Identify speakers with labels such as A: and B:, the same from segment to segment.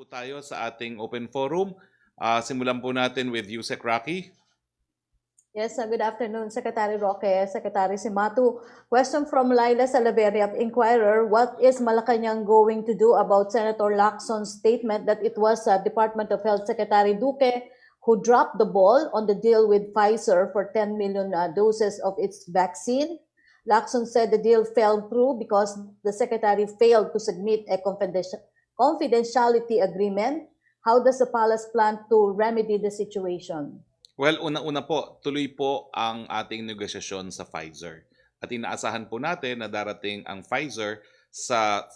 A: po tayo sa ating open forum. Simulan po natin with Yusek Roque.
B: Yes, good afternoon, Secretary Roque, Secretary Simatu. Question from Laila Salaveria of Inquirer. What is Malacañang going to do about Senator Lacson's statement that it was Department of Health Secretary Duque who dropped the ball on the deal with Pfizer for 10 million doses of its vaccine? Lacson said the deal fell through because the Secretary failed to submit a confidentiality agreement. How does the palace plan to remedy the situation?
A: Well, una-una po, tuloy po ang ating negosasyon sa Pfizer. At inaasahan po natin na darating ang Pfizer sa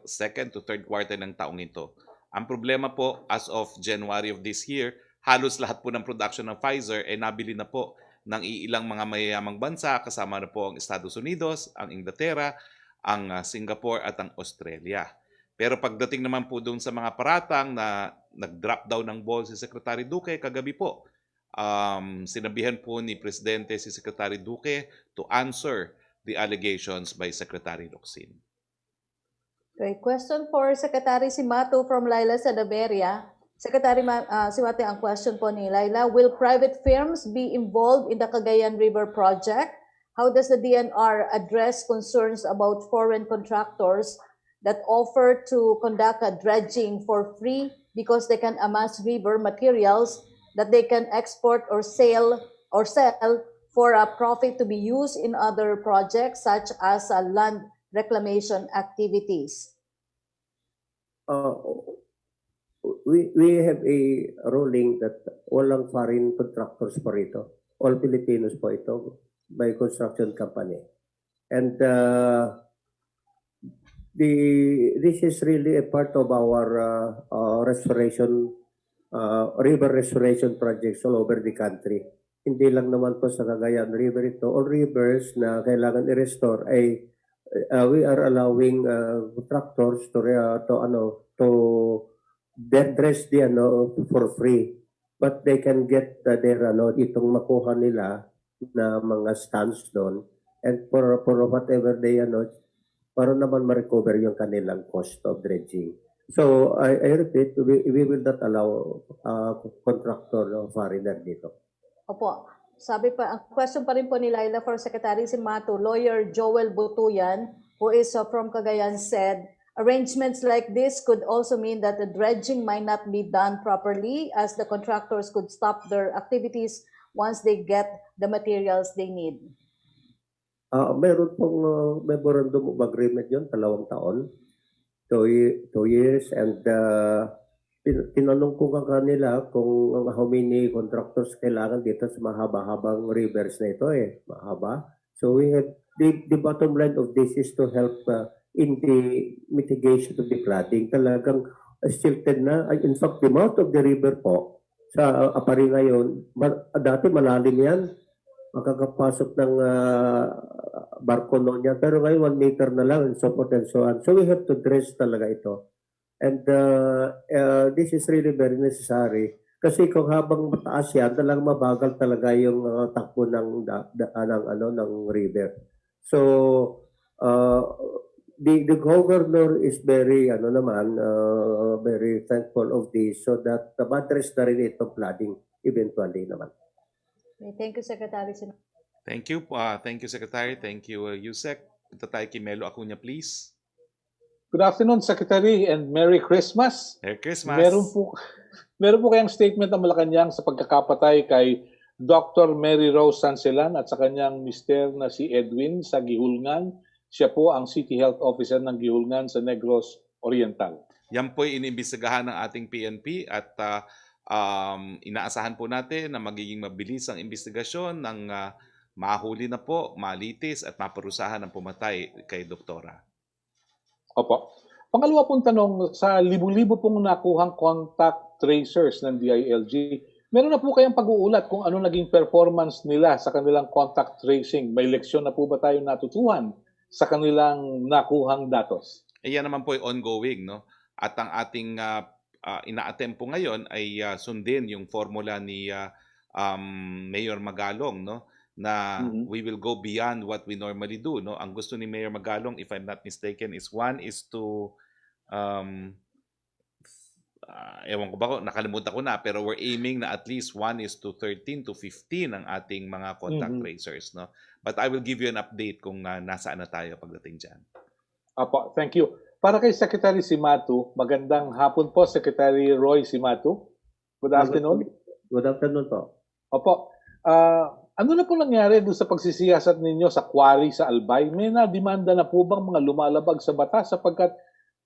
A: second to third quarter ng taong ito. Ang problema po, as of January of this year, halos lahat po ng production ng Pfizer ay nabili na po ng iilang mga mayayamang bansa, kasama na po ang Estados Unidos, ang Inglaterra, ang Singapore at ang Australia. Pero pagdating naman po doon sa mga paratang na nag-drop down ng ball si Secretary Duque kagabi po, sinabihan po ni Presidente si Secretary Duque to answer the allegations by Secretary Locsin.
B: Okay, question for Secretary Simatu from Laila Salaveria. Secretary Simatu, ang question po ni Laila, will private firms be involved in the Cagayan River project? How does the DNR address concerns about foreign contractors that offer to conduct a dredging for free because they can amass river materials that they can export or sell for a profit to be used in other projects such as land reclamation activities?
C: We have a ruling that walang foreign contractors po rito. All Filipinos po ito by construction company. And this is really a part of our restoration river restoration projects all over the country. Hindi lang naman po sa Cagayan River ito. All rivers na kailangan i-restore ay we are allowing contractors to dress for free. But they can get itong makuha nila na mga stands doon, and for whatever they para naman ma-recover yung kanilang cost of dredging. So, I repeat, we will not allow contractor o foreigner dito.
B: Opo. Sabi pa, ang question pa rin po ni Laila for Secretary Simatu, lawyer Joel Butuyan, who is from Cagayan, said, arrangements like this could also mean that the dredging might not be done properly as the contractors could stop their activities once they get the materials they need.
C: Meron pong memorandum of agreement yun, 2 taon. 2 years, and tinanong ko kanila kung how many contractors kailangan dito sa mahaba-habang rivers na ito mahaba. So we have the bottom line of this is to help in the mitigation of the flooding. Talagang silted na. In fact, the mouth of the river po sa Apari ngayon, dati malalim yan. Makakapasok ng barko noon yan. Pero ngayon 1 meter na lang and so forth and so on. So we have to dress talaga ito. And this is really very necessary. Kasi kung habang mataas yan, talagang mabagal talaga yung takbo ng river. So the governor is very very thankful of this, so that ma-address na rin itong flooding eventually naman.
B: Okay, thank you, Secretary.
A: Thank you, Secretary. Thank you, Yusek. Punta tayo kay Melo Acuña, please.
D: Good afternoon, Secretary, and Merry Christmas.
A: Merry Christmas.
D: Meron po kayang statement ng Malacañang sa pagkakapatay kay Dr. Mary Rose Sanselan at sa kanyang mister na si Edwin sa Gihulngan. Siya po ang City Health Officer ng Gihulngan sa Negros Oriental.
A: Yan po inimbestigahan ng ating PNP at inaasahan po natin na magiging mabilis ang investigasyon ng mahuli na po, malitis at maparusahan ang pumatay kay Doktora.
D: Opo. Pangalawa pong tanong, sa libu-libo pong nakuhang contact tracers ng DILG, meron na po kayang pag-uulat kung ano naging performance nila sa kanilang contact tracing? May leksyon na po ba tayo natutuhan sa kanilang nakuhang datos?
A: Yan naman po ay ongoing, no? At ang ating ina-attempt po ngayon ay sundin yung formula ni Mayor Magalong, no? Na we will go beyond what we normally do, no? Ang gusto ni Mayor Magalong, if I'm not mistaken, is one is to ewan ko ba, nakalimutan ko na, pero we're aiming na at least 1:13 to 15 ang ating mga contact tracers, no? But I will give you an update kung nasaan na tayo pagdating dyan.
D: Apo, thank you. Para kay Secretary Simatu, magandang hapon po, Secretary Roy Simatu. Good afternoon.
C: Good afternoon po.
D: Opo. Ano na po nangyari doon sa pagsisiyasat ninyo sa quarry sa Albay? May na-demanda na po bang mga lumalabag sa batas sapagkat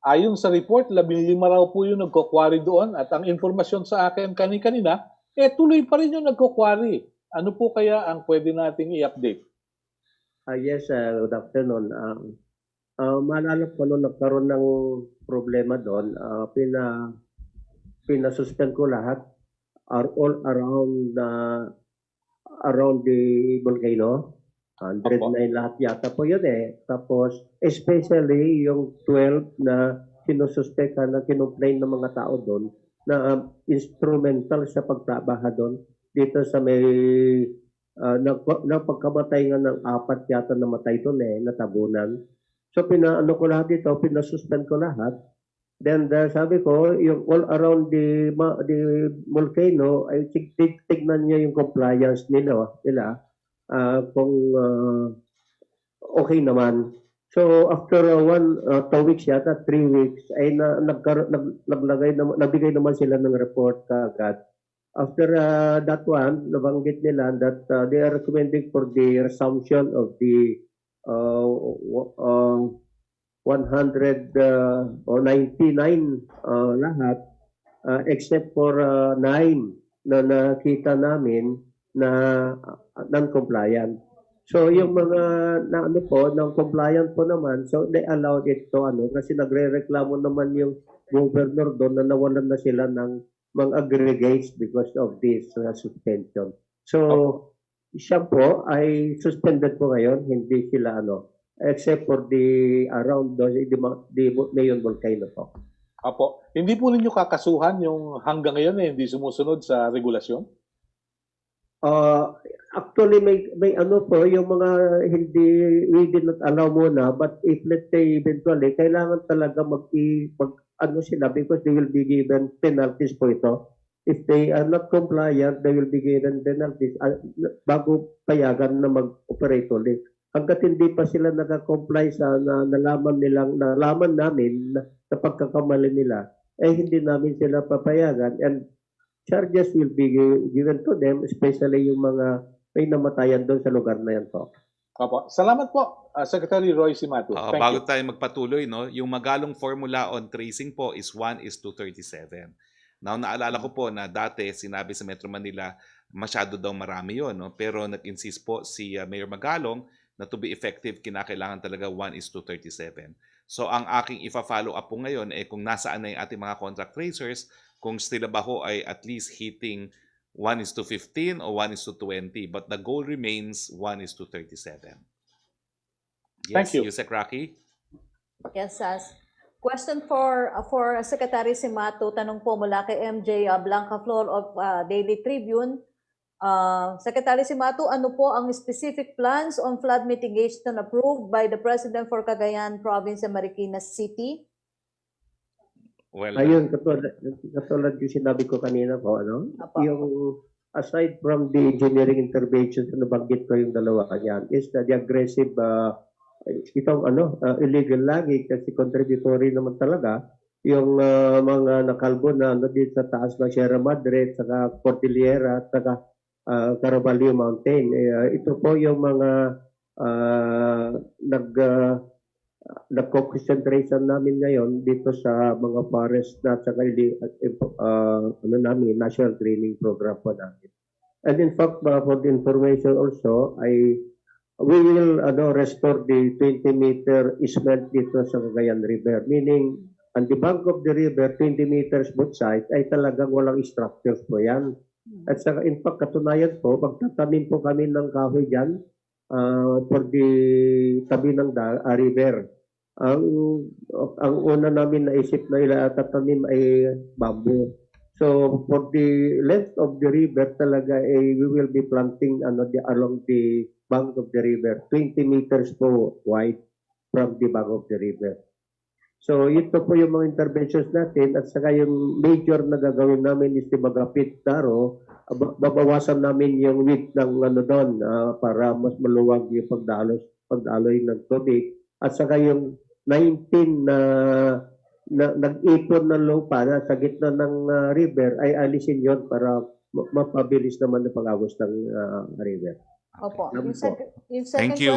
D: ayon sa report, 15 raw po yung nagko-quarry doon at ang informasyon sa akin kanina, tuloy pa rin yung nagko-quarry. Ano po kaya ang pwede nating i-update?
C: Yes, good afternoon. Maalala ko nung nagkaroon ng problema doon, pinasuspend ko lahat all around the volcano. 109 lahat yata po yun eh. Tapos, especially yung 12 na sinususpekan na kinumplain ng mga tao doon na instrumental sa pagtrabaha doon. Dito sa may napagkamatay nga ng 4 yata na matay doon eh, natabunan. So, pinaano ko lahat dito, pinasuspend ko lahat. Then, sabi ko, yung all around the volcano, ay tignan niya yung compliance nila kung okay naman. So, after 2 weeks yata, 3 weeks, ay nagbigay naman sila ng report kaagad. After that one, nabanggit nila that they are recommending for the resumption of the 199 lahat except for 9 na nakita namin na non-compliant. So yung mga non-compliant po naman, so they allowed it to kasi nagrereklamo naman yung governor doon na nawalan na sila ng mga aggregates because of this suspension. So siya po ay suspended po ngayon, hindi sila except for the around the main volcano po.
D: Apo, hindi po ninyo kakasuhan yung hanggang ngayon hindi sumusunod sa regulasyon?
C: Actually may po yung mga hindi we did not allow muna, but if let's say eventually kailangan talaga sila because they will be given penalties po ito. If they are not compliant, they will be given penalties bago payagan na mag-operate ulit. Hanggat hindi pa sila naka-comply sa nalaman namin na pagkakamali nila, hindi namin sila papayagan and charges will be given to them, especially yung mga may namatayan doon sa lugar na yan po.
D: Opo. Salamat po, Secretary Roy Simatu.
A: Bago tayo magpatuloy, no, yung magalong formula on tracing po is 1:37. Now, naalala ko po na dati sinabi sa Metro Manila, masyado daw marami yun. No? Pero nag-insist po si Mayor Magalong na to be effective, kinakailangan talaga 1:37. So, ang aking ifa-follow up po ngayon kung nasaan na yung ating mga contract tracers, kung sila ba ho ay at least hitting 1:15 o 1:20. But the goal remains 1:37. Yes,
D: Thank you.
A: Yusek Roque?
B: Yes, Sas. Question for Secretary Simatu, tanong po mula kay MJ Blanca Flor of Daily Tribune. Secretary Simatu, ano po ang specific plans on flood mitigation approved by the President for Cagayan Province and Marikina City?
A: Well,
C: Ayun, katulad yung sinabi ko kanina po, yung aside from the engineering interventions na nabanggit ko yung dalawa yan, is the aggressive itong illegal lagi kasi contributory naman talaga yung mga nakalbo na dito sa taas ng Sierra Madre, saka Cordillera, saka Caraballo Mountain. Ito po yung mga nagko-concentration namin ngayon dito sa mga forest na saka national training program po namin. And in fact, for the information also, we will restore the 20-meter easement dito sa Cagayan River. Meaning, on the bank of the river, 20 meters both sides, ay talagang walang structures po yan. At saka, in fact, katunayan po, magtatanim po kami ng kahoy dyan for the tabi ng river. Ang una namin naisip na tatanim ay bamboo. So, for the length of the river talaga, we will be planting along the bank of the river, 20 meters po wide from the bank of the river. So ito po yung mga interventions natin at saka yung major na gagawin namin is the Magapit Taro. Babawasan namin yung width ng ano doon para mas maluwag yung pagdaloy ng tubig. At saka yung 19 na nag-ipon ng lupa na sa gitna ng river ay alisin yon para mapabilis naman ang pag-agos ng river.
B: Opo.
C: Yan
B: Yung,
C: po.
B: yung second
A: Thank you.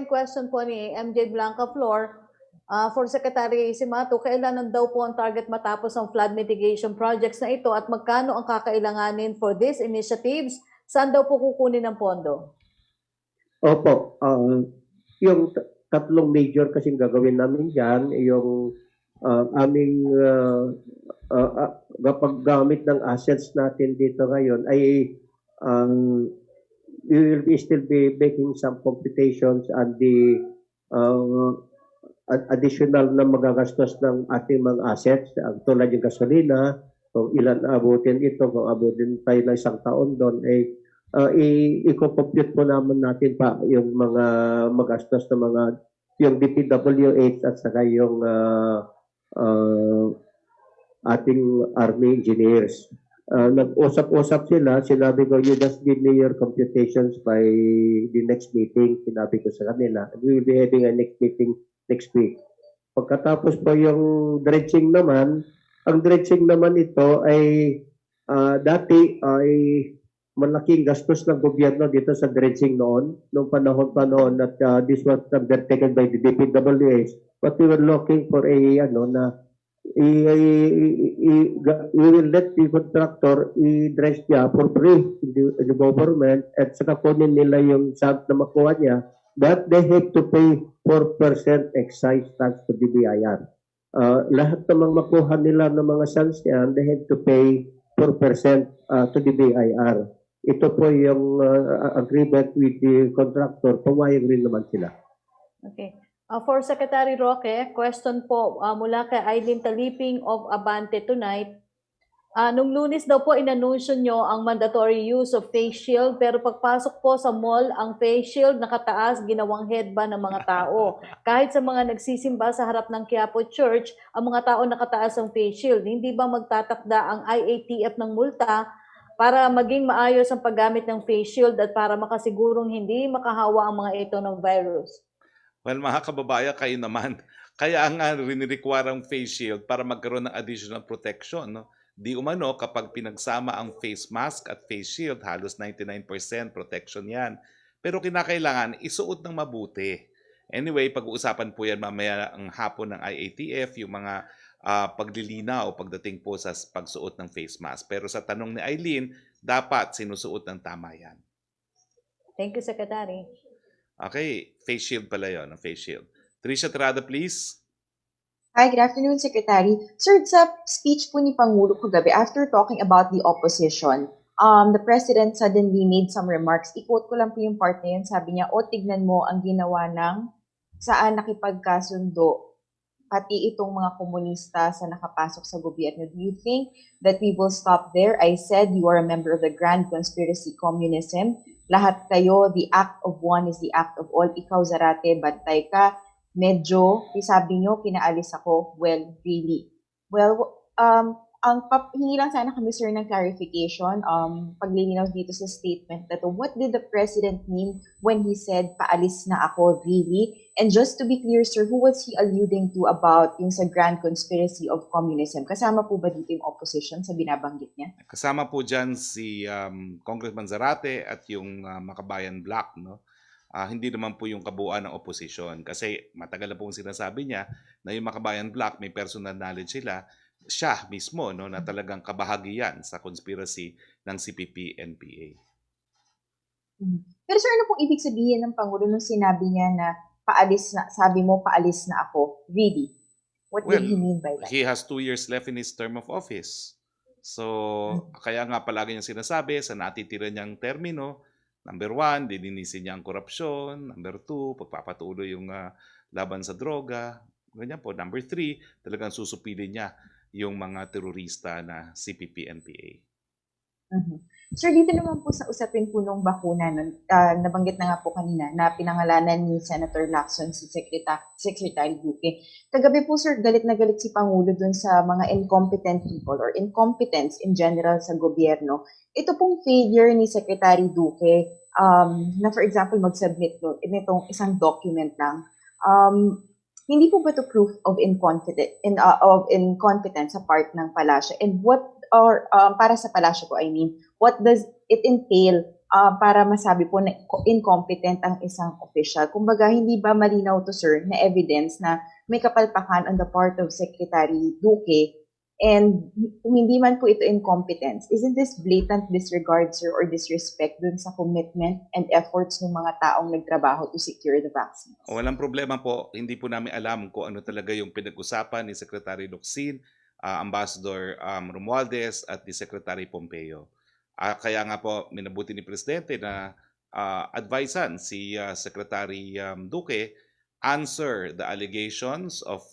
B: question po ni MJ Blanca Flor, for Secretary Simato, kailan daw po ang target matapos ang flood mitigation projects na ito at magkano ang kakailanganin for these initiatives? Saan daw po kukunin ang pondo?
C: Opo, yung tatlong major kasing gagawin namin dyan, yung aming paggamit ng assets natin dito ngayon ay we will still be making some computations and the additional na magagastos ng ating mga assets, tulad yung gasolina, kung ilan abutin ito, kung abutin tayo na isang taon doon, ay i-compute po naman natin pa yung mga magastos na mga yung DPWH at saka yung ating Army engineers. Nag-usap-usap sila, sinabi ko, you just give me your computations by the next meeting, sinabi ko sa kanila. We will be having a next meeting next week. Pagkatapos po yung dredging naman, ang dredging naman ito ay dati ay malaking gastos ng gobyerno dito sa dredging noon panahon pa noon at this was undertaken by the DPWH, but we were looking for a we will let the contractor i-dredge niya for free in the government at saka kunin nila yung sand na makuha niya, but they have to pay 4% excise tax to the BIR. Lahat namang makuha nila ng mga sands yan, they have to pay 4% to the BIR. Ito po yung agreement with the contractor, pumayag rin naman sila.
B: Okay. For Secretary Roque, question po mula kay Eileen Taliping of Abante Tonight. Nung Lunes daw po inanunsyo nyo ang mandatory use of face shield, pero pagpasok po sa mall, ang face shield nakataas, ginawang headband ng mga tao. Kahit sa mga nagsisimba sa harap ng Quiapo Church, ang mga tao nakataas ang face shield. Hindi ba magtatakda ang IATF ng multa para maging maayos ang paggamit ng face shield at para makasigurong hindi makahawa ang mga ito ng virus?
A: Well, mga kababayan, kayo naman. Kaya nga rin-require ang face shield para magkaroon ng additional protection. No? Di umano, kapag pinagsama ang face mask at face shield, halos 99% protection yan. Pero kinakailangan isuot ng mabuti. Anyway, pag-uusapan po yan mamaya ang hapon ng IATF, yung mga paglilinaw pagdating po sa pagsuot ng face mask. Pero sa tanong ni Eileen, dapat sinusuot ng tama yan.
B: Thank you, Secretary.
A: Okay, face shield pala yun, ang face shield. Trisha Terada, please.
E: Hi, good afternoon, Secretary. Sir, sa speech po ni Pangulo kagabi, after talking about the opposition, the President suddenly made some remarks. I-quote ko lang po yung part na yun. Sabi niya, tignan mo ang ginawa ng saan nakipagkasundo, pati itong mga komunista sa nakapasok sa gobyerno. Do you think that we will stop there? I said you are a member of the grand conspiracy communism. Lahat kayo, the act of one is the act of all. Ikaw, Zarate, bantay ka. Medyo, sabi nyo, pinaalis ako. Well, really. Well, hingi lang sana kami, sir, ng clarification. Paglilinaw dito sa statement na to, what did the President mean when he said, paalis na ako, really? And just to be clear, sir, who was he alluding to about yung sa grand conspiracy of communism? Kasama po ba dito yung opposition sa binabanggit niya?
A: Kasama po dyan si Congressman Zarate at yung Makabayan Black. No? Hindi naman po yung kabuuan ng opposition. Kasi matagal na pong sinasabi niya na yung Makabayan Black, may personal knowledge sila. Siya mismo no, na talagang kabahagian sa conspiracy ng CPP-NPA.
E: Pero sir, ano pong ibig sabihin ng Pangulo nung sinabi niya na paalis na, sabi mo paalis na ako? Really? What did he mean by that?
A: He has 2 years left in his term of office. So, kaya nga palagi niyang sinasabi sa natitira niyang termino, number 1, dininisin niya ang korupsyon. Number 2, pagpapatuloy yung laban sa droga. Ganyan po. Number 3, talagang susupilin niya yung mga terorista na CPP-NPA.
E: Mhm. Sir, dito naman po sa usapin po nung bakuna, nabanggit na nga po kanina na pinangalanan ni Senator Lacson si Secretary Duque. Kagabi po sir, galit na galit si Pangulo dun sa mga incompetent people or incompetence in general sa gobyerno. Ito pong failure ni Secretary Duque na for example mag-submit nitong isang document lang. Hindi po ba ito proof of incompetence sa part ng palasyo? And para sa palasyo po, I mean, what does it entail para masabi po na incompetent ang isang official? Kumbaga, hindi ba malinaw to sir na evidence na may kapalpakan on the part of Secretary Duque and kung hindi man po ito incompetence, isn't this blatant disregard sir or disrespect dun sa commitment and efforts ng mga taong nagtrabaho to secure the vaccines?
A: Walang problema po, hindi po namin alam kung ano talaga yung pinag-usapan ni Secretary Locsin, Ambassador Romualdez at ni Secretary Pompeo. Kaya nga po minabuti ni Presidente na advisean si Secretary Duque answer the allegations of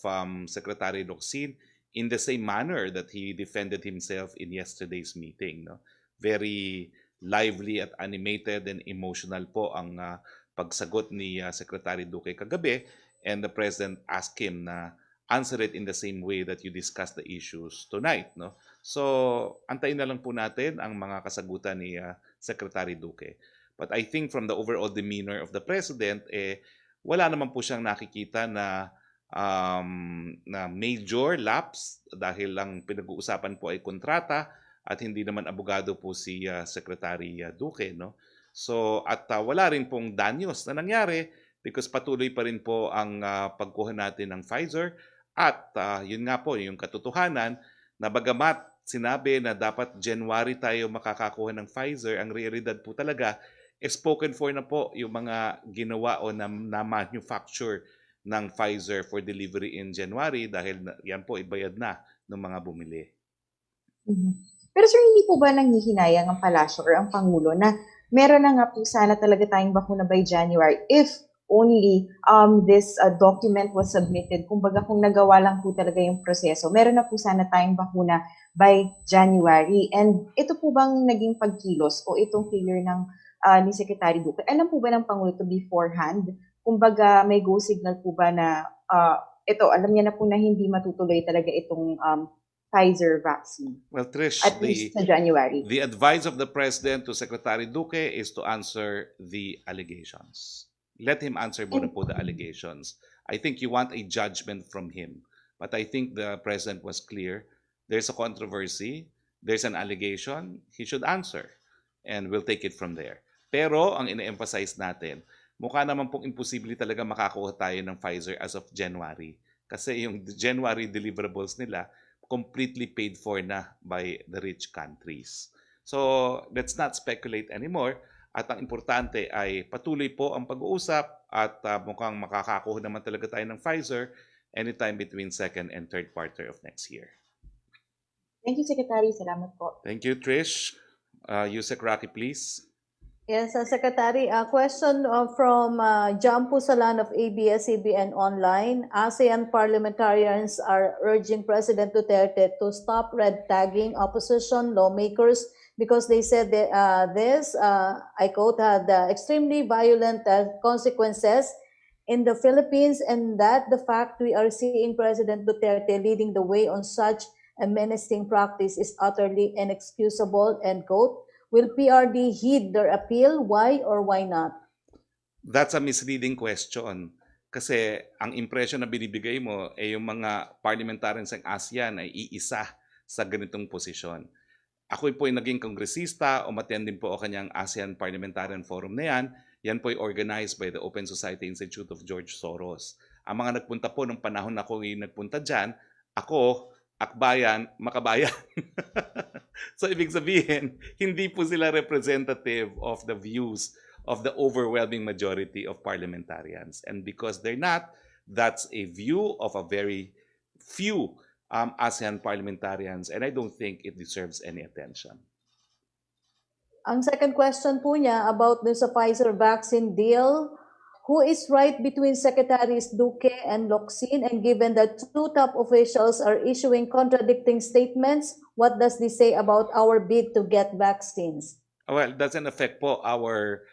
A: Secretary Locsin in the same manner that he defended himself in yesterday's meeting. No? Very lively at animated and emotional po ang pagsagot ni Secretary Duque kagabi, and the President asked him na answer it in the same way that you discussed the issues tonight. No? So, antayin na lang po natin ang mga kasagutan ni Secretary Duque. But I think from the overall demeanor of the President, wala naman po siyang nakikita na major lapse dahil lang pinag-uusapan po ay kontrata at hindi naman abogado po si Secretary Duque. No? So, at wala rin pong danyos na nangyari because patuloy pa rin po ang pagkuha natin ng Pfizer at yun nga po, yung katotohanan na bagamat sinabi na dapat January tayo makakakuha ng Pfizer, ang realidad po talaga, spoken for na po yung mga ginawa o na-manufacture ng Pfizer for delivery in January dahil yan po ibayad na ng mga bumili.
E: Mhm. Pero sir, hindi po ba nanghihinayang ang palasyo or ang Pangulo na meron na nga po sana talaga tayong bakuna by January if only this document was submitted. Kumbaga kung nagawa lang po talaga yung proseso, meron na po sana tayong bakuna by January. And ito po bang naging pagkilos o itong failure ng ni Secretary Duque? Alam po ba ng Pangulo to beforehand? Kumbaga may go signal po ba na ito, alam niya na po na hindi matutuloy talaga itong Pfizer vaccine,
A: Well, Trish,
E: at least sa January.
A: the advice of the President to Secretary Duque is to answer the allegations. Let him answer muna po the allegations. I think you want a judgment from him. But I think the President was clear. There's a controversy. There's an allegation. He should answer. And we'll take it from there. Pero ang ina-emphasize natin, mukha naman pong imposible talaga makakuha tayo ng Pfizer as of January. Kasi yung January deliverables nila, completely paid for na by the rich countries. So, let's not speculate anymore. At ang importante ay patuloy po ang pag-uusap at mukhang makakakuha naman talaga tayo ng Pfizer anytime between second and third quarter of next year.
E: Thank you, Secretary. Salamat po.
A: Thank you, Trish. Yusek Roque, please.
B: Yes, Secretary, a question from John Pusalan of ABS-CBN Online. ASEAN parliamentarians are urging President Duterte to stop red tagging opposition lawmakers because they said that this, I quote, had extremely violent consequences in the Philippines, and that the fact we are seeing President Duterte leading the way on such a menacing practice is utterly inexcusable, end quote. Will PRD heed their appeal? Why or why not?
A: That's a misleading question. Kasi ang impression na binibigay mo ay yung mga parliamentarians ng ASEAN ay iisa sa ganitong posisyon. Ako po ay naging kongresista, umattend din po ako kanyang ASEAN Parliamentarian Forum na yan. Yan po ay organized by the Open Society Institute of George Soros. Ang mga nagpunta po nung panahon na ako yung nagpunta dyan, ako, akbayan, makabayan. So ibig sabihin, hindi po sila representative of the views of the overwhelming majority of parliamentarians. And because they're not, that's a view of a very few ASEAN parliamentarians, and I don't think it deserves any attention.
B: Ang second question po niya about dun sa Pfizer vaccine deal, Who is right between Secretaries Duque and Locsin? And given that two top officials are issuing contradicting statements, what does this say about our bid to get vaccines?
A: Well, it doesn't affect po our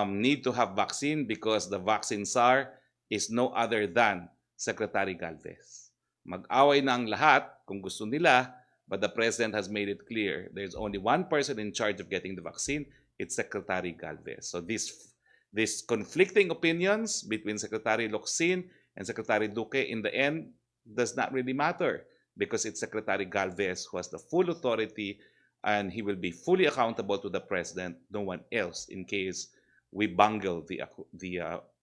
A: need to have vaccine because the vaccine czar is no other than Secretary Galvez. Mag-away na ang lahat kung gusto nila, but the President has made it clear there's only one person in charge of getting the vaccine, it's Secretary Galvez. So these conflicting opinions between Secretary Locsin and Secretary Duque in the end does not really matter because it's Secretary Galvez who has the full authority and he will be fully accountable to the President, no one else, in case we bungle the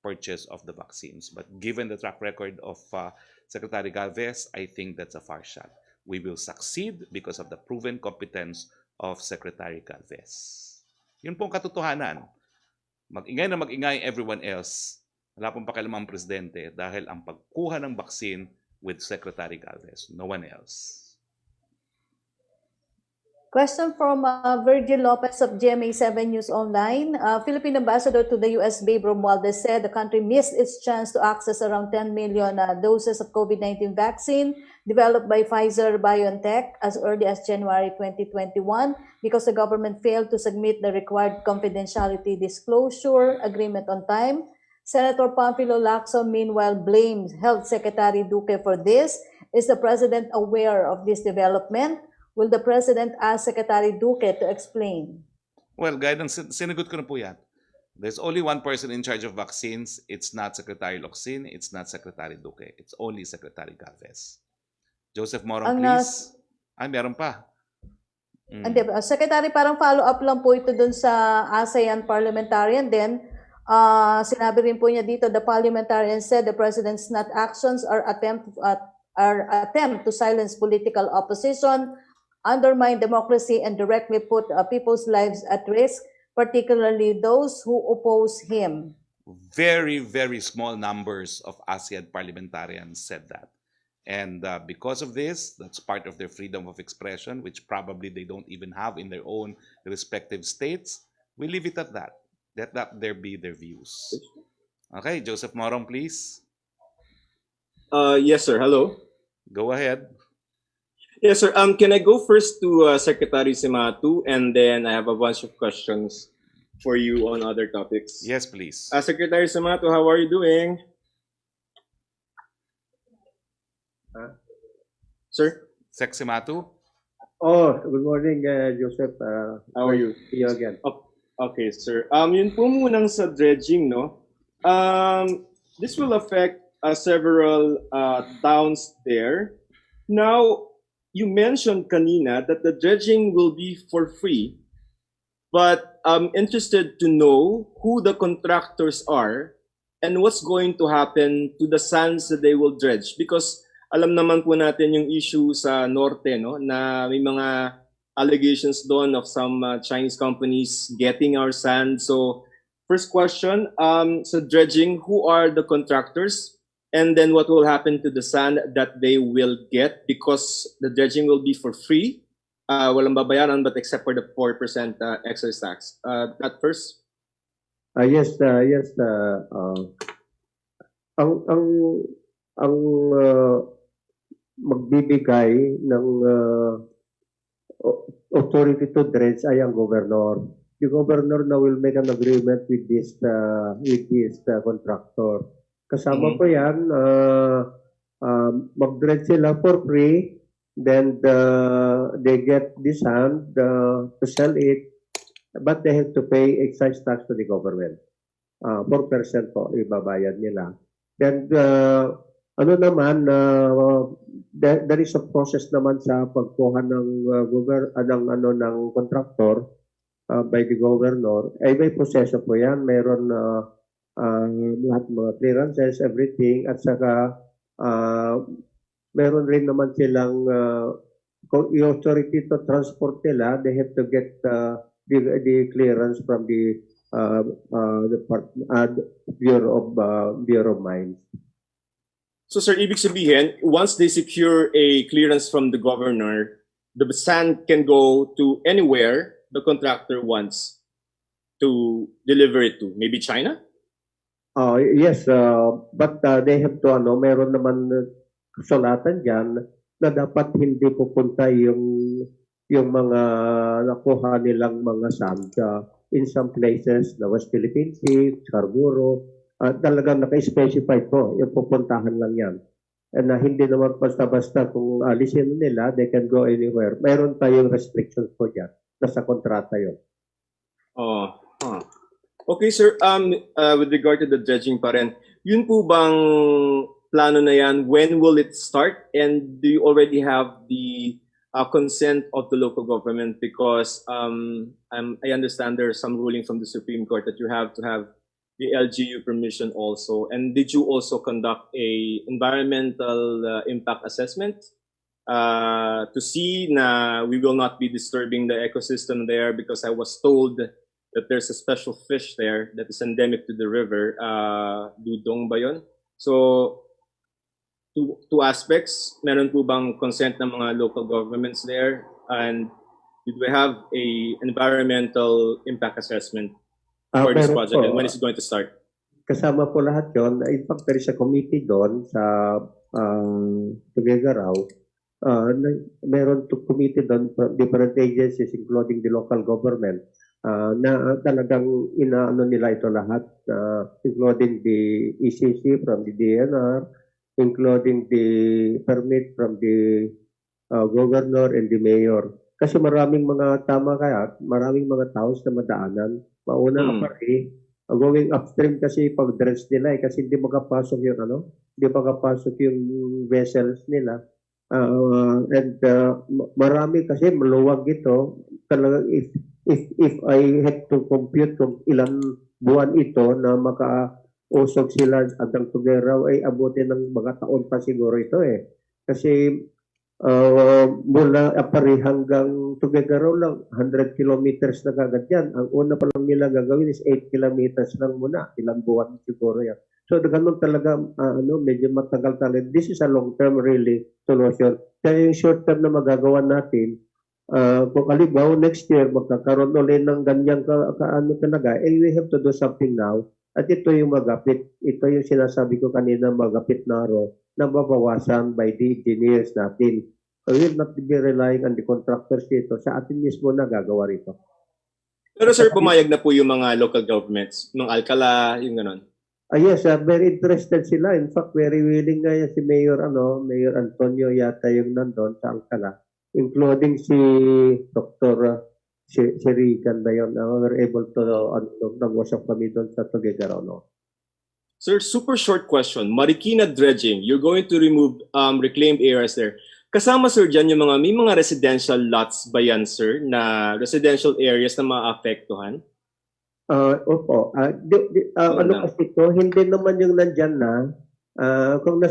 A: purchase of the vaccines. But given the track record of Secretary Galvez, I think that's a far shot. We will succeed because of the proven competence of Secretary Galvez. Yun pong katotohanan. Mag-ingay na mag-ingay everyone else. Wala pong pakialam ang presidente dahil ang pagkuha ng vaccine with Secretary Galvez, no one else.
B: Question from Virgil Lopez of GMA7 News Online. Philippine ambassador to the US, Babe Romualdez, said the country missed its chance to access around 10 million doses of COVID-19 vaccine developed by Pfizer-BioNTech as early as January 2021 because the government failed to submit the required confidentiality disclosure agreement on time. Senator Panfilo Lacson, meanwhile, blamed Health Secretary Duque for this. Is the President aware of this development? Will the President ask Secretary Duque to explain?
A: Well, guidance, sinagot ko na po yan. There's only one person in charge of vaccines. It's not Secretary Locsin. It's not Secretary Duque. It's only Secretary Galvez. Joseph Morong, please. Ay, meron pa.
B: Hindi, Secretary, parang follow-up lang po ito dun sa ASEAN parliamentarian. Then, sinabi rin po niya dito, the parliamentarian said the President's not actions are attempt to silence political opposition, undermine democracy, and directly put people's lives at risk, particularly those who oppose him.
A: Very, very small numbers of ASEAN parliamentarians said that. And because of this, that's part of their freedom of expression, which probably they don't even have in their own respective states. We leave it at that. Let that there be their views. Okay, Joseph Morong, please.
F: Yes, sir. Hello.
A: Go ahead.
F: Yes, sir. Can I go first to Secretary Simatu, and then I have a bunch of questions for you on other topics.
A: Yes, please.
F: Secretary Simatu, how are you doing? Sir?
A: Seximatu?
C: Oh, good morning, Joseph.
F: How are you?
C: See you again.
F: Okay, sir. Yun po munang sa dredging, no? This will affect several towns there. Now, you mentioned kanina that the dredging will be for free, but I'm interested to know who the contractors are and what's going to happen to the sands that they will dredge. Because alam naman po natin yung issue sa norte, no, na may mga allegations doon of some Chinese companies getting our sand. So first question, so dredging, who are the contractors? And then what will happen to the sand that they will get, because the dredging will be for free, walang babayaran, but except for the 4% excise tax. That first?
C: Yes. Ang magbibigay ng authority to dredge ay ang governor. The governor now will make an agreement with this contractor. Kasama po yan, mag-dredge sila for free, then they get this sand to sell it, but they have to pay excise tax to the government. 4% po ibabayad nila. Then, there is a process naman sa pagkuha ng ng contractor by the governor. Ay may proseso po yan. Meron lahat mga clearances, everything, at saka meron rin naman silang yung authority to transport nila. They have to get the clearance from the Bureau of Mines.
F: So sir, ibig sabihin, once they secure a clearance from the governor, the sand can go to anywhere the contractor wants to deliver it to. Maybe China?
C: Yes, but they have to, meron naman kasulatan dyan na dapat hindi pupunta yung mga nakuha nilang mga sand in some places, the West Philippine Sea, Scarborough, talagang naka-specify po, yung pupuntahan lang yan. And hindi naman basta-basta kung alisin nila, they can go anywhere. Meron tayong restrictions po dyan. Nasa kontrata yun.
F: Oh, huh. Okay, sir. With regard to the dredging pa rin, yun po bang plano na yan? When will it start? And do you already have the consent of the local government? Because I understand there's some ruling from the Supreme Court that you have to have the LGU permission also. And did you also conduct a environmental impact assessment to see na we will not be disturbing the ecosystem there? Because I was told that there's a special fish there that is endemic to the river, dudong ba yun? So, two aspects. Meron po bang consent ng mga local governments there? And did we have a environmental impact assessment for this
C: Meron
F: project?
C: po.
F: And when is it going to start?
C: Kasama po lahat yon. In fact, there is a committee doon sa Tuguegarao. Meron to committee doon from different agencies including the local government na talagang inaano nila ito lahat, including the ECC from the DNR, including the permit from the governor and the mayor. Kasi maraming mga maraming mga towns na madaanan. Mauna going upstream kasi pag-dredge nila kasi hindi makapasok yung vessels nila. Marami kasi maluwag ito. Talagang if I had to compute kung ilang buwan ito na makausog sila hanggang Tuguegarao ay abutin ng mga taon pa siguro ito eh. Kasi mula Apari hanggang Tuguegarao lang, 100 kilometers na kagad yan. Ang una pa lang nila gagawin is 8 kilometers lang muna. Ilang buwan siguro yan. So, ganun talaga, medyo matagal talaga. This is a long-term really solution. Kaya yung short-term na magagawa natin, kung alibaw, next year, magkakaroon ulit ng ganyang talaga, we have to do something now. At ito yung magapit. Ito yung sinasabi ko kanina, magapit na na mabawasan by the engineers natin. We will not be relying on the contractors dito. Sa atin mismo na gagawa rito.
F: Pero sir, pumayag na po yung mga local governments, ng Alcala, yung ganon.
C: Yes, very interested sila. In fact, very willing nga yan si Mayor Antonio yata yung nandun sa Alcala, including si Dr. si Regan na yun. We're able to nag-usap kami doon sa Tuguegarao.
F: Sir, super short question. Marikina dredging, you're going to remove reclaimed areas there. Kasama sir dyan yung may mga residential lots ba yan sir, na residential areas na maapektuhan?
C: Opo. Kasi ito, hindi naman yung nandyan na, kung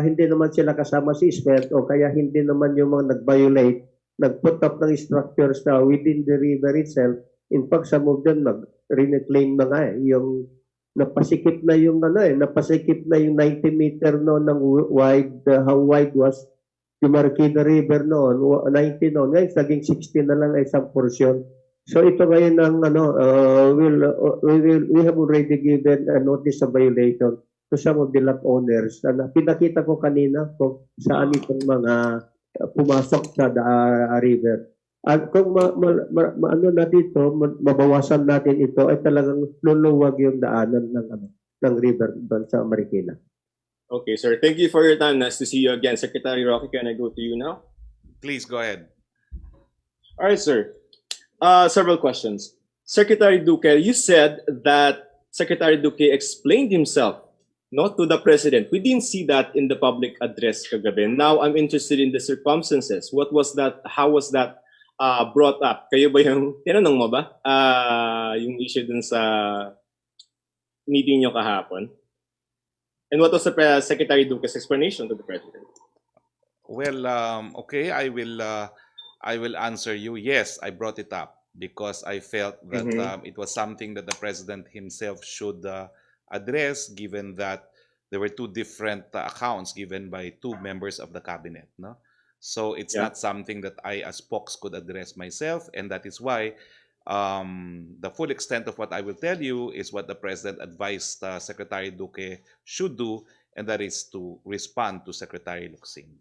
C: hindi naman sila kasama si SMED o kaya hindi naman yung mga nag-violate, nag-put up ng structures within the river itself. In fact, some of them nag-reclaim na nga yung napasikip na yung 90 meter ng wide, how wide was yung Marikina River noon, 90 noon, ngayon naging 60 na lang isang portion. So ito ngayon ang we have already given a notice of violation to some of the lot owners. Pinakita ko kanina kung saan itong mga pumasok sa river. At kung mabawasan natin ito ay talagang luluwag yung daanan ng river doon sa Marikina.
F: Okay, sir. Thank you for your time. Nice to see you again. Secretary Roque, can I go to you now?
A: Please go ahead.
F: All right, sir. Several questions. Secretary Duque, you said that Secretary Duque explained himself to the president. We didn't see that in the public address kagabi. Now I'm interested in the circumstances. What was that? How was that brought up? Kayo ba tinanong mo ba yung issue dun sa meeting nyo kahapon? And what was the Secretary Duque's explanation to the president?
A: Well, okay, I will answer you. Yes, I brought it up because I felt that it was something that the president himself should address, given that there were two different accounts given by two members of the cabinet. So it's not something that I as Spox could address myself, and that is why The full extent of what I will tell you is what the President advised Secretary Duque should do, and that is to respond to Secretary Locsin.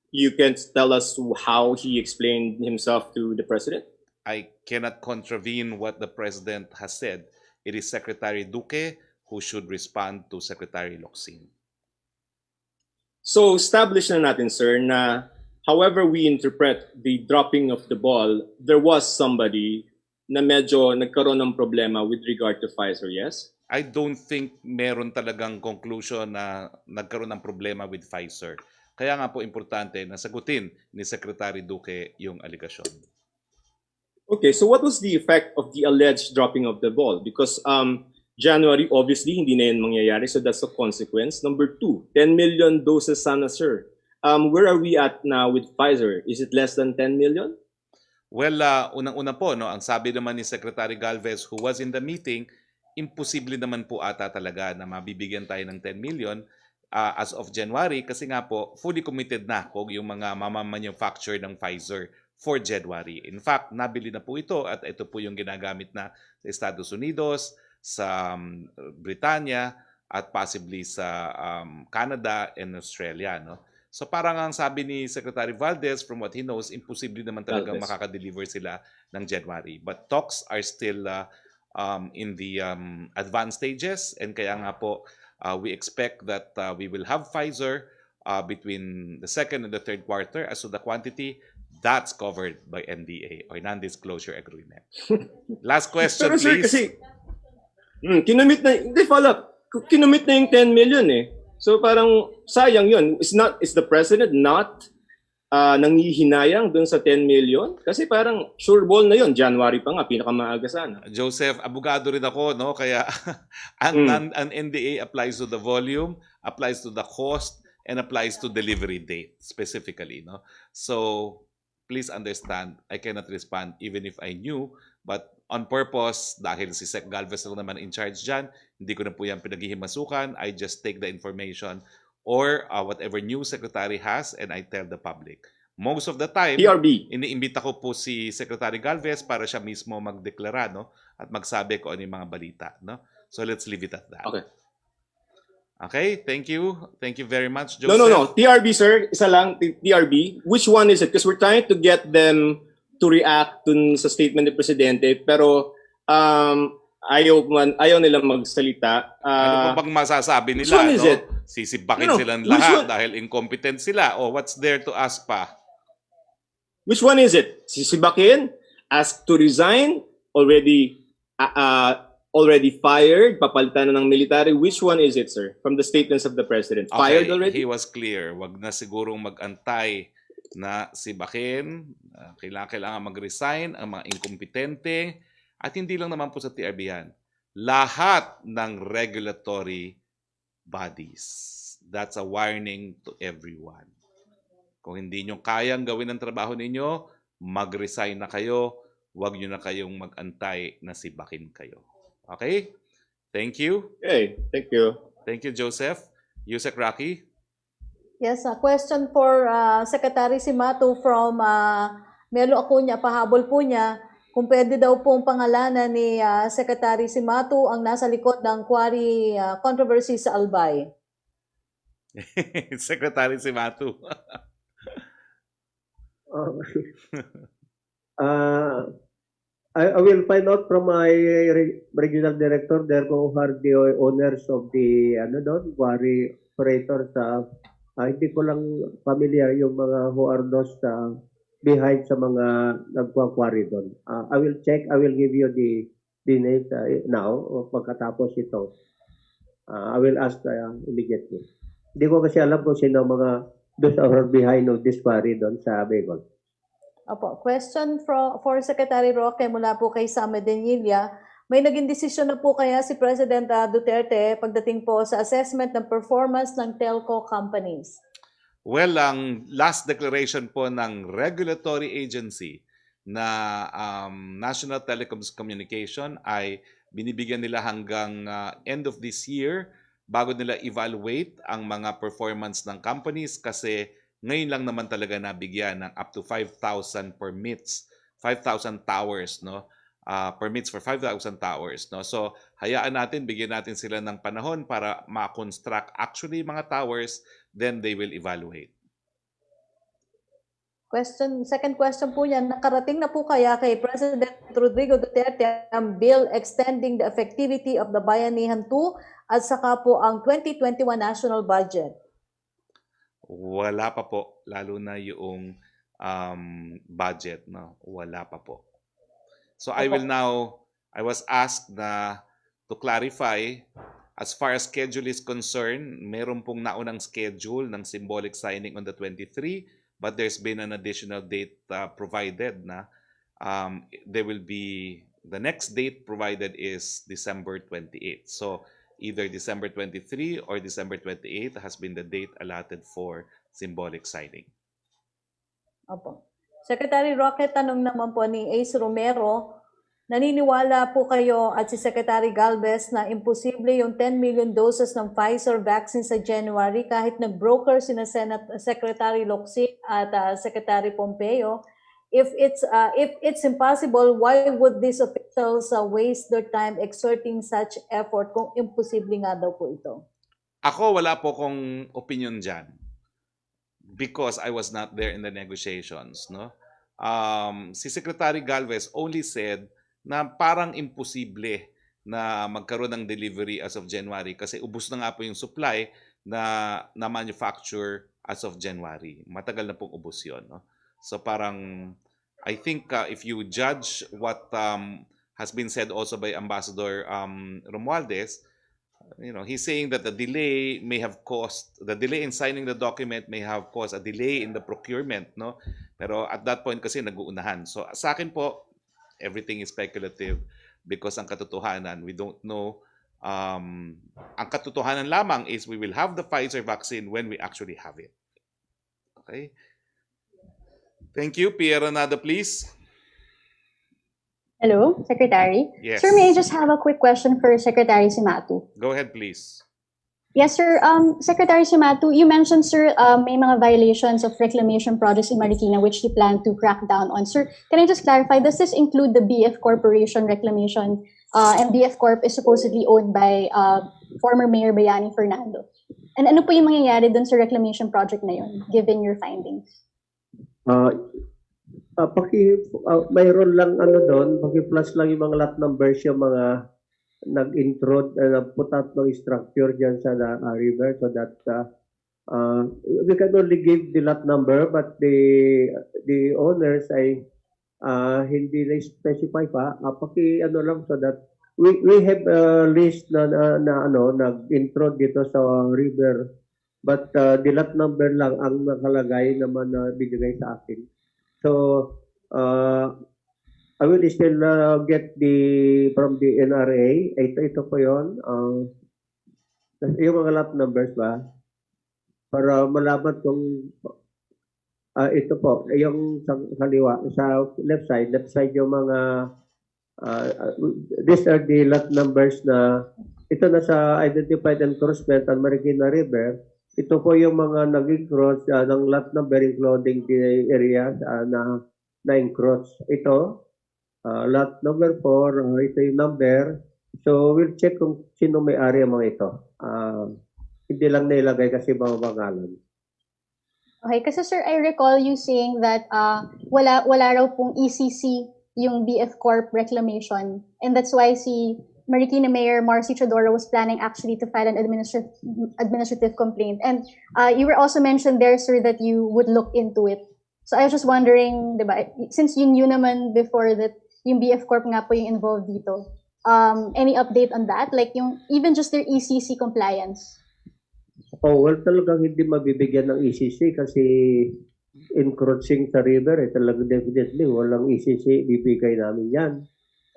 F: You can tell us how he explained himself to the president?
A: I cannot contravene what the President has said. It is Secretary Duque who should respond to Secretary Locsin.
F: So establish na natin, sir, na however we interpret the dropping of the ball, there was somebody na medyo nagkaroon ng problema with regard to Pfizer, yes?
A: I don't think meron talagang conclusion na nagkaroon ng problema with Pfizer. Kaya nga po importante na sagutin ni Secretary Duque yung aligasyon.
F: Okay, so what was the effect of the alleged dropping of the ball? Because January, obviously, hindi na yun mangyayari, so that's a consequence. Number 2, 10 million doses sana, sir. Where are we at now with Pfizer? Is it less than 10 million?
A: Well, unang-una po, no, ang sabi naman ni Secretary Galvez who was in the meeting, imposible naman po ata talaga na mabibigyan tayo ng 10 million as of January kasi nga po, fully committed na po yung mga mamamanufacture ng Pfizer for January. In fact, nabili na po ito at ito po yung ginagamit na sa Estados Unidos, sa Britanya, at possibly sa Canada and Australia. No? So parang ang sabi ni Secretary Valdez, from what he knows, imposible naman talagang makaka-deliver sila ng January. But talks are still in the advanced stages, and kaya nga po we expect that we will have Pfizer between the second and the third quarter. As to the quantity, that's covered by NDA or non-disclosure agreement. Last question,
F: Pero sir,
A: please.
F: kasi kinumit na, hindi follow up, kinumit na yung 10 million eh. So parang sayang yun. Is the president not nangihinayang dun sa 10 million? Kasi parang sure ball na yun. January pa nga, pinakamaaga sana.
A: Joseph, abogado rin ako, no? Kaya ang NDA applies to the volume, applies to the cost, and applies to delivery date specifically, no? So please understand, I cannot respond even if I knew, but on purpose, dahil si Sec Galvez lang naman in charge dyan, hindi ko na po yan pinaghihimasukan. I just take the information or whatever news secretary has and I tell the public. Most of the time,
F: TRB.
A: iniimbita ko po si Secretary Galvez para siya mismo magdeklara, no? At magsabi kung ano yung mga balita. No? So let's leave it at that.
F: Okay.
A: Okay, thank you. Thank you very much, Joseph.
F: No. TRB, sir. Isa lang, TRB. Which one is it? Because we're trying to get them to react dun sa statement ni Presidente. Pero ayaw nilang magsalita.
A: Ano pa bang masasabi
F: which
A: nila?
F: one is
A: No?
F: it?
A: Sisibakin
F: No,
A: silang
F: which
A: lahat
F: one?
A: dahil incompetent sila. O what's there to ask pa?
F: Which one is it? Sisibakin? Ask to resign? Already fired? Papalitan na ng military? Which one is it, sir? From the statements of the President. Fired already?
A: He was clear. Wag na sigurong mag-antay na sibakin. Kailangan mag-resign ang mga inkompetente. At hindi lang naman po sa TRB yan. Lahat ng regulatory bodies. That's a warning to everyone. Kung hindi nyo kayang gawin ang trabaho ninyo, mag-resign na kayo. Huwag nyo na kayong mag-antay na sibakin kayo. Okay? Thank you.
F: Okay, thank you.
A: Thank you, Joseph. Yusek Roque.
B: Yes, a question for Secretary Simato from Melo Acuña. Pahabol po niya kung pwede daw pong pangalanan ni Secretary Simato ang nasa likod ng quarry controversy sa Albay.
A: Secretary Simatu.
C: I will find out from my regional director there kung who are the owners of the quarry operators. Hindi ko lang familiar yung mga who are those behind sa mga nagwa-quarry doon. I will check. I will give you the names now pagkatapos ito. I will ask immediately. Hindi ko kasi alam kung sino mga those are behind of this quarry doon sa Bicol.
B: Opo, question for Secretary Roque mula po kay Sam Medinilla. May naging desisyon na po kaya si President Duterte pagdating po sa assessment ng performance ng telco companies?
A: Well, ang last declaration po ng regulatory agency na National Telecoms Communication ay binibigyan nila hanggang end of this year bago nila evaluate ang mga performance ng companies kasi ngayon lang naman talaga nabigyan ng up to 5,000 permits 5,000 towers, no? Permits for 5,000 towers, no? So hayaan natin, bigyan natin sila ng panahon para ma-construct actually mga towers, then they will evaluate.
B: Second question po yan, nakarating na po kaya kay President Rodrigo Duterte ang bill extending the effectivity of the Bayanihan 2 at saka po ang 2021 national budget?
A: Wala pa po, lalo na yung budget, no? Wala pa po. So I was asked na to clarify, as far as schedule is concerned, meron pong naunang schedule ng symbolic signing on the 23, but there's been an additional date provided na there will be, the next date provided is December 28. So either December 23 or December 28 has been the date allotted for symbolic signing.
B: Opo. Secretary Roque, tanong naman po ni Ace Romero, naniniwala po kayo at si Secretary Galvez na imposible yung 10 million doses ng Pfizer vaccine sa January kahit nag-broker sina Secretary Locsin at Secretary Pompeo? If it's impossible, why would these officials waste their time exerting such effort kung imposible nga daw po ito?
A: Ako, wala po kong opinion dyan because I was not there in the negotiations, no? Si Secretary Galvez only said na parang imposible na magkaroon ng delivery as of January kasi ubos na nga po yung supply na manufacture as of January. Matagal na pong ubos yun, no? So parang, I think if you judge what has been said also by Ambassador Romualdez, you know, he's saying that the delay in signing the document may have caused a delay in the procurement, no? Pero at that point kasi nag-uunahan. So sa akin po, everything is speculative because ang katotohanan, we don't know. Ang katotohanan lamang is we will have the Pfizer vaccine when we actually have it. Okay? Thank you. Pierre Nada, please.
G: Hello, Secretary.
A: Yes.
G: Sir, may I just have a quick question for Secretary Simatu?
A: Go ahead, please.
G: Yes, sir. Secretary Simatu, you mentioned, sir, may mga violations of reclamation projects in Marikina which you plan to crack down on. Sir, can I just clarify, does this include the BF Corporation reclamation? And BF Corp is supposedly owned by former Mayor Bayani Fernando. And ano po yung mangyayari dun sa reclamation project na yun, given your findings?
C: Mayroon lang doon, paki-plus lang yung mga lot numbers, yung mga nag-intro, nag-put out ng structure dyan sa river so that we can only give the lot number but the owners ay hindi na-specify pa. Lang so that we have a list na nag-intro dito sa river but the lot number lang ang nakalagay naman na binigay sa akin. So, I will still get from the NRA. Ito po yun. Yung mga lot numbers ba? Para malaman kung ito po, yung sa kaliwa, sa left side yung mga these are the lot numbers na ito na sa identified encroachment on Marikina River. Ito po yung mga nag-encroach ng lot number including the area na encroach. Ito, lot number 4, ito yung number. So, we'll check kung sino may area mga ito. Hindi lang nailagay kasi mga pangalan.
G: Okay, kasi sir, I recall you saying that wala raw pong ECC yung BF Corp reclamation. And that's why si Marikina Mayor Marcy Chodoro was planning actually to file an administrative complaint. And you were also mentioned there, sir, that you would look into it. So I was just wondering, diba, since you knew naman before that yung BF Corp nga po yung involved dito, any update on that? Like yung even just their ECC compliance?
C: Oh, well, talagang hindi mabibigyan ng ECC kasi encroaching sa river, talagang definitely walang ECC, bibigay namin yan.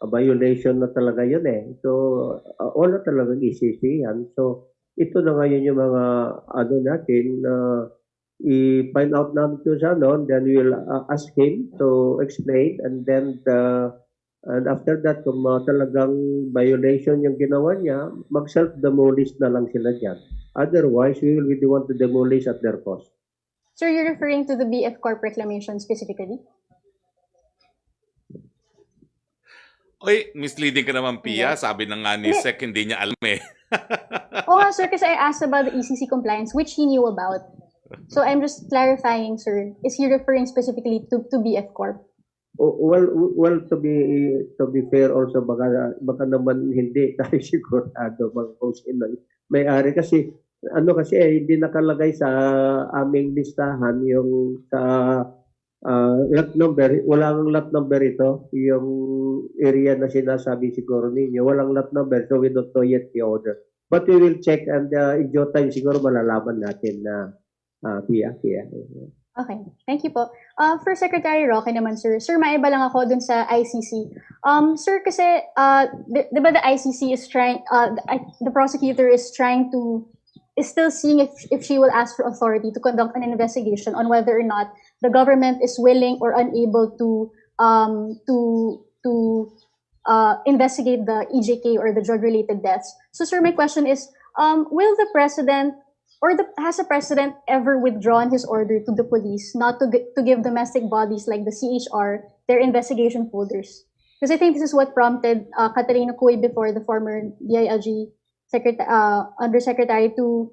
C: A violation na talaga yun eh. So, wala talagang ECC yan. So, ito na ngayon yung mga natin i-find out namin to siya noon, then we'll ask him to explain and then and after that, kung talagang violation yung ginawa niya, mag-self-demolish na lang sila dyan. Otherwise, we will be the one to demolish at their cost.
G: Sir, you're referring to the BF Corp reclamation specifically?
A: Oy, misleading ka naman, Pia.
B: Hindi.
A: Sabi na nga ni
G: Hindi.
A: Sec, hindi niya alam eh.
G: Oo nga, sir, kasi I asked about the ECC compliance, which he knew about. So I'm just clarifying, sir. Is he referring specifically to BF Corp?
C: Well, to be fair also, baka naman hindi tayo sigurado kung sino may-ari kasi hindi nakalagay sa aming listahan yung sa lot number, walang lot number ito, yung area na sinasabi siguro ninyo, walang lot number, so we don't know yet the order. But we will check and in due time siguro malalaman natin na Pia.
G: Okay, thank you po. For Secretary Roque naman, sir. Sir, maiba lang ako dun sa ICC. Sir, kasi, di ba the ICC is trying, the prosecutor is still seeing if she will ask for authority to conduct an investigation on whether or not the government is willing or unable to investigate the EJK or the drug-related deaths. So, sir, my question is, will the president has the president ever withdrawn his order to the police not to give domestic bodies like the CHR their investigation folders? Because I think this is what prompted Catalina Cuy before, the former DILG undersecretary, to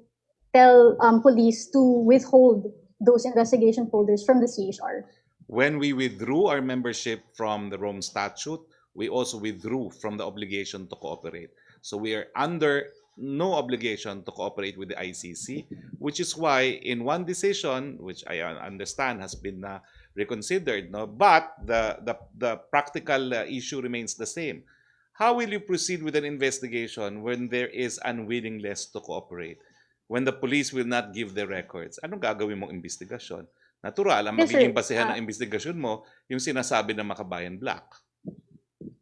G: tell police to withhold those investigation folders from the CHR.
A: When we withdrew our membership from the Rome Statute, we also withdrew from the obligation to cooperate. So we are under no obligation to cooperate with the ICC, which is why in one decision, which I understand has been reconsidered, no, but the practical issue remains the same. How will you proceed with an investigation when there is unwillingness to cooperate? When the police will not give the records, anong gagawin mong investigasyon? Natural, ang
G: Yes, sir.
A: magiging basehan ng investigasyon mo, yung sinasabi ng Makabayan Black.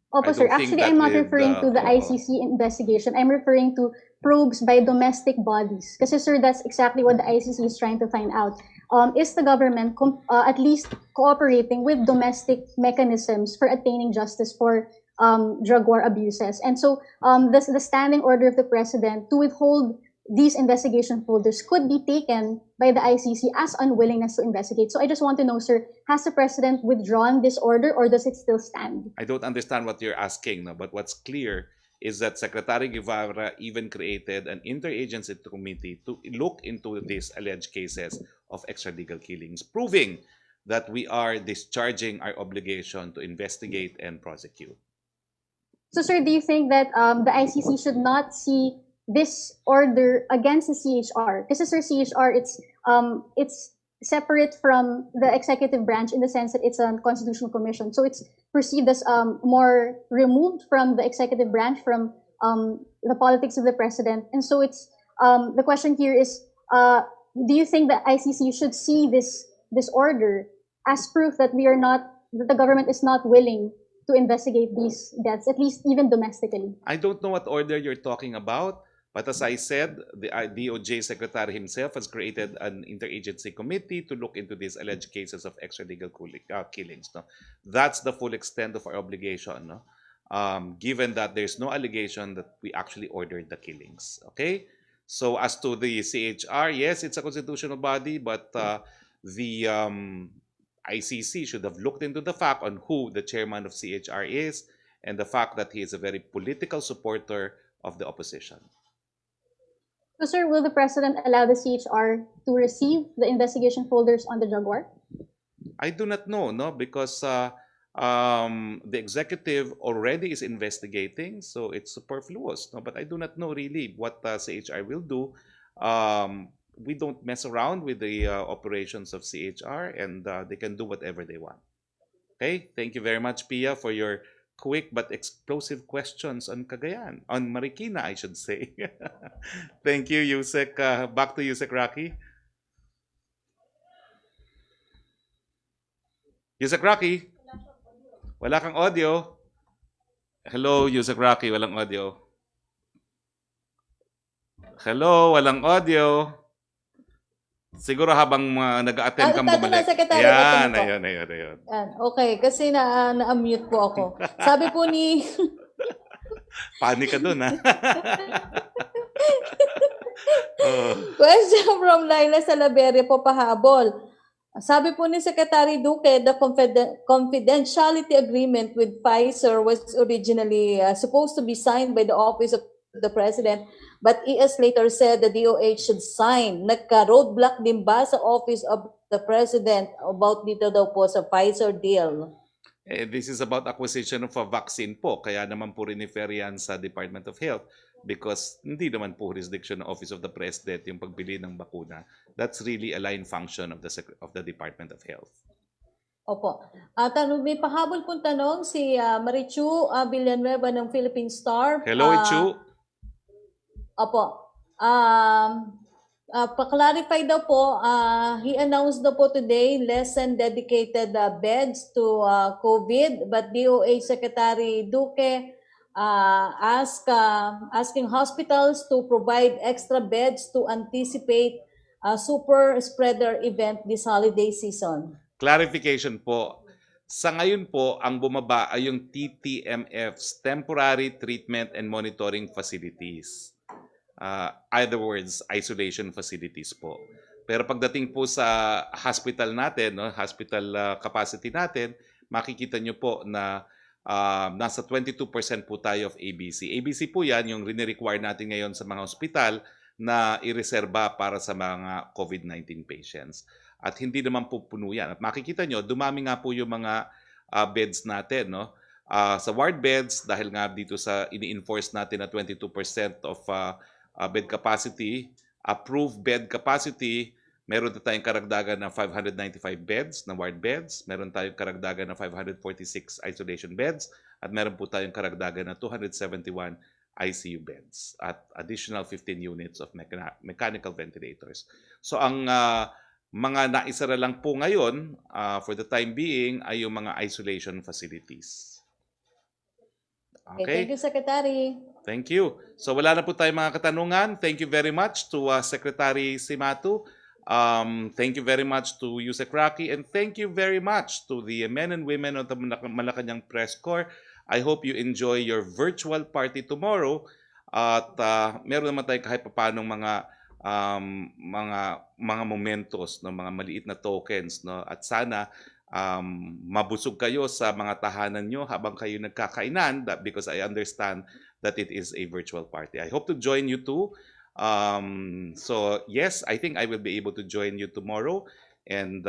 G: Opo,
A: I
G: sir.
A: don't think
G: Actually,
A: that
G: I'm not
A: with,
G: referring to the ICC investigation. I'm referring to probes by domestic bodies. Kasi, sir, that's exactly what the ICC is trying to find out. Is the government at least cooperating with domestic mechanisms for attaining justice for drug war abuses? And so the standing order of the president to withhold these investigation folders could be taken by the ICC as unwillingness to investigate. So I just want to know, sir, has the president withdrawn this order or does it still stand?
A: I don't understand what you're asking, no? But what's clear is that Secretary Guevara even created an interagency committee to look into these alleged cases of extralegal killings, proving that we are discharging our obligation to investigate and prosecute.
G: So, sir, do you think that the ICC should not see this order against the CHR? Because, sir, CHR, it's separate from the executive branch in the sense that it's a constitutional commission. So it's perceived as more removed from the executive branch, from the politics of the president. And so it's the question here is, do you think the ICC should see this order as proof that that the government is not willing to investigate these deaths, at least even domestically?
A: I don't know what order you're talking about, but as I said, the DOJ Secretary himself has created an interagency committee to look into these alleged cases of extralegal killings. No? That's the full extent of our obligation, no? Given that there's no allegation that we actually ordered the killings. Okay? So as to the CHR, yes, it's a constitutional body, but the ICC should have looked into the fact on who the chairman of CHR is and the fact that he is a very political supporter of the opposition.
G: So, sir, will the president allow the CHR to receive the investigation folders on the drug war?
A: I do not know, no, because the executive already is investigating, so it's superfluous. No, but I do not know really what CHR will do. We don't mess around with the operations of CHR, and they can do whatever they want. Okay, thank you very much, Pia, for your quick but explosive questions on Cagayan, on Marikina, I should say. Thank you, Yusek. Back to Yusek Rocky. Yusek Rocky, wala kang audio. Hello, Yusek Rocky, walang audio. Hello, walang audio. Siguro habang nag-a-attend kang
B: Ito na,
A: bumalik.
B: Secretary.
A: Yan,
B: Ito na po.
A: ayun.
B: Yan. Okay, kasi na-unmute po ako. Sabi po ni...
A: Panik ka dun, ha? Oh.
B: Question from Laila Salaberry po pahabol. Sabi po ni Secretary Duque, the confidentiality agreement with Pfizer was originally supposed to be signed by the Office of the President, but ES later said the DOH should sign. Nagka-roadblock din ba sa Office of the President about dito daw po sa Pfizer deal?
A: This is about acquisition of a vaccine po, kaya naman po refer yan sa Department of Health because hindi naman po jurisdiction ng Office of the President yung pagbili ng bakuna. That's really a line function of the Department of Health.
B: Opo. May pahabol pong tanong si Marichu Villanueva ng Philippine Star.
A: Hello, Ichu.
B: Opo. Pa-clarify daw po, he announced daw po today less than dedicated beds to COVID, but DOH Secretary Duque asking hospitals to provide extra beds to anticipate a super spreader event this holiday season.
A: Clarification po. Sa ngayon po, ang bumaba ay yung TTMFs, Temporary Treatment and Monitoring Facilities. Other words, isolation facilities po. Pero pagdating po sa hospital natin, no, hospital capacity natin, makikita nyo po na nasa 22% po tayo of ABC. ABC po yan, yung rini-require natin ngayon sa mga hospital na ireserba para sa mga COVID-19 patients. At hindi naman po puno yan. At makikita nyo, dumami nga po yung mga beds natin. No? Sa ward beds, dahil nga dito sa ini-enforce natin na 22% of bed capacity, approved bed capacity, meron na tayong karagdagan ng 595 beds na ward beds, meron tayong karagdagan ng 546 isolation beds, at meron po tayong karagdagan ng 271 ICU beds at additional 15 units of mechanical ventilators. So ang mga naisara lang po ngayon for the time being ay yung mga isolation facilities.
B: Okay, thank you, Secretary.
A: Thank you. So wala na po tayong mga katanungan. Thank you very much to Secretary Simatu. Thank you very much to Yusek Roque, and thank you very much to the men and women of the Malacañang Press Corps. I hope you enjoy your virtual party tomorrow. At meron naman tayong kahit papanong mga momentos, no, mga maliit na tokens, no, at sana mabusog kayo sa mga tahanan nyo habang kayo nagkakainan, because I understand that it is a virtual party. I hope to join you too. So yes, I think I will be able to join you tomorrow. And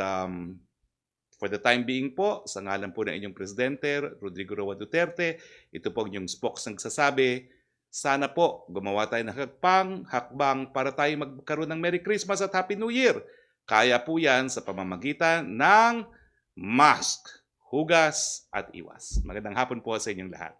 A: for the time being po, sa ngalan po ng inyong Presidente, Rodrigo Roa Duterte, ito po yung Spox nagsasabi, sana po gumawa tayo ng hakbang para tayo magkaroon ng Merry Christmas at Happy New Year. Kaya po yan sa pamamagitan ng mask, hugas at iwas. Magandang hapon po sa inyong lahat.